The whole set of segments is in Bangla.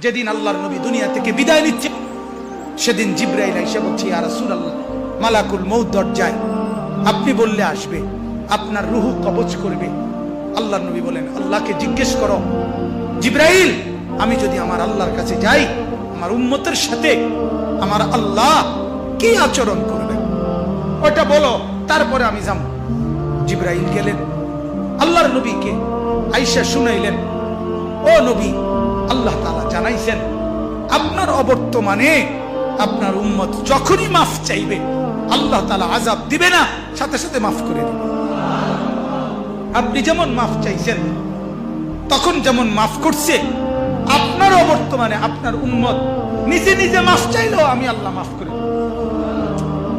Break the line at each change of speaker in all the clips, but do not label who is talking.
যেদিন আল্লাহর নবী দুনিয়া থেকে বিদায় নিচ্ছে, সেদিন জিবরাইল এসে বলছে, ইয়া রাসূলুল্লাহ, মালাকুল মউত দরজায়, আপনি বললে আসবে, আপনার রূহ কবজ করবে। আল্লাহর নবী বলেন, আল্লাহকে জিজ্ঞেস করো জিবরাইল, আমি যদি আমার আল্লাহর কাছে যাই, আমার উম্মতের সাথে আমার আল্লাহ কি আচরণ করবেন ওটা বলো, তারপরে আমি যাব। জিবরাইল গেলেন, আল্লাহর নবীকে আয়েশা শুনাইলেন, ও নবী, আল্লাহ তাআলা জানাইছেন আপনার অবর্তমানে আপনার উম্মত যখনই মাফ চাইবে আল্লাহ তাআলা আযাব দিবে না, সাথে সাথে মাফ করে দিবে। আপনি যেমন মাফ চাইছেন তখন যেমন মাফ করছে, আপনার অবর্তমানে আপনার উম্মত নিজে নিজে মাফ চাইলেও আমি আল্লাহ মাফ করে দেব।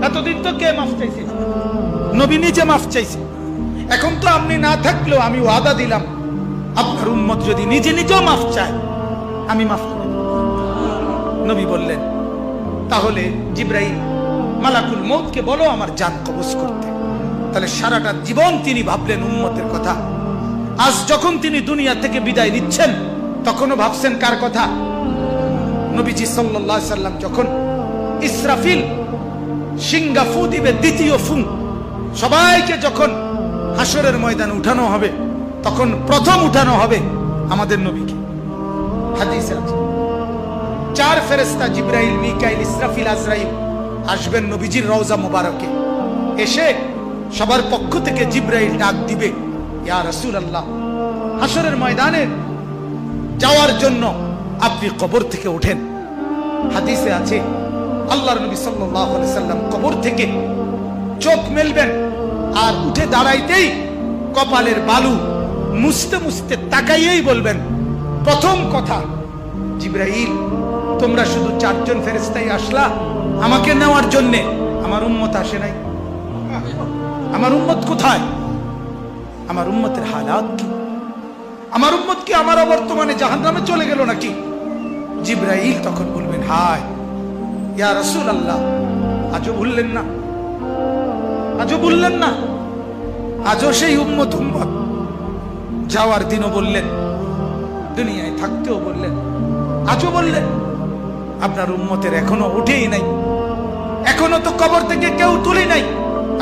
এতদিন তো কে মাফ চাইছে? নবী নিজে মাফ চাইছে। এখন তো আপনি না থাকলেও আমি ওয়াদা দিলাম, আপনার উম্মত যদি নিজে নিজেও মাফ চায় আমি মাফ করে দেব। নবী বললেন, তাহলে জিবরাইল মালাকুল মউতকে বলো আমার জান কবজ করতে। তাহলে সারাটা জীবন তিনি ভাবলেন উম্মতের কথা। আজ যখন তিনি দুনিয়া থেকে বিদায় নিচ্ছেন, তখনও ভাবছেন কার কথা? নবীজি সাল্লাল্লাহু আলাইহি সাল্লাম যখন ইসরাফিল সিংহা ফু দিবে, দ্বিতীয় ফু, সবাইকে যখন হাসরের ময়দানে উঠানো হবে, তখন প্রথম উঠানো হবে আমাদের নবীকে। হাদিসে আছে 4 ফেরেশতা জিবরাইল, মিকাইল, ইসরাফিল, আজরাইল আসবেন নবীজির রওজা মুবারকে। এসে সবার পক্ষ থেকে জিবরাইল ডাক দিবে, ইয়া রাসূলুল্লাহ, হাসরের ময়দানে যাওয়ার জন্য আপনি কবর থেকে ওঠেন। হাদিসে আছে আল্লাহর নবী সাল্লাল্লাহু আলাইহি সাল্লাম কবর থেকে চোখ মেলবেন, আর উঠে দাঁড়াইতেই কপালের বালু মুছতে মুছতে তাকাইয়েই বলবেন প্রথম কথা, জিবরাইল, তোমরা শুধু 4 জন ফেরেশতাই আসলা আমাকে নেওয়ার জন্য, আমার উম্মত আসে নাই। আমার উম্মত কোথায়? আমার উম্মতের হালাত কি? আমার উম্মত কি আমার বর্তমানে জাহান্নামে চলে গেল নাকি? জিবরাইল তখন বলবেন, হায় ইয়া রাসূলুল্লাহ, আজও ভুললেন না, আজও ভুললেন না, আজও সেই উম্মত যাওয়ার দিনও বললেন, দুনিয়ায় থাকতেও বললেন, আজও বললেন। আপনার উম্মতের এখনো উঠেই নাই, এখনো তো কবর থেকে কেউ তুলে নাই,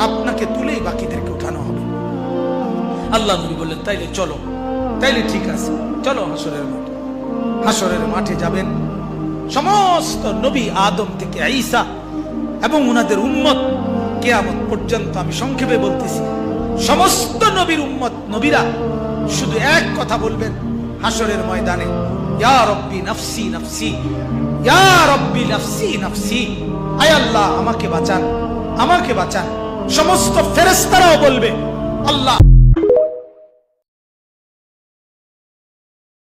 আপনাকে তুলেই বাকিদেরকে উঠানো হবে। আল্লাহ নবী বললেন, তাইলে চলো, তাইলে ঠিক আছে, চলো হাসরের মাঠে। হাসরের মাঠে যাবেন সমস্ত নবী, আদম থেকে ঈসা এবং উনাদের উম্মত কিয়ামত পর্যন্ত। আমি সংক্ষেপে বলতেছি, সমস্ত নবীর উম্মত, নবীরা শুধু এক কথা বলবেন হাসরের ময়দানে, ইয়া রব্বি নাফসি নাফসি, ইয়া রব্বি নাফসি নাফসি, আয় আল্লাহ আমাকে বাঁচান, আমাকে বাঁচান। সমস্ত ফেরেশতারাও বলবে, আল্লাহ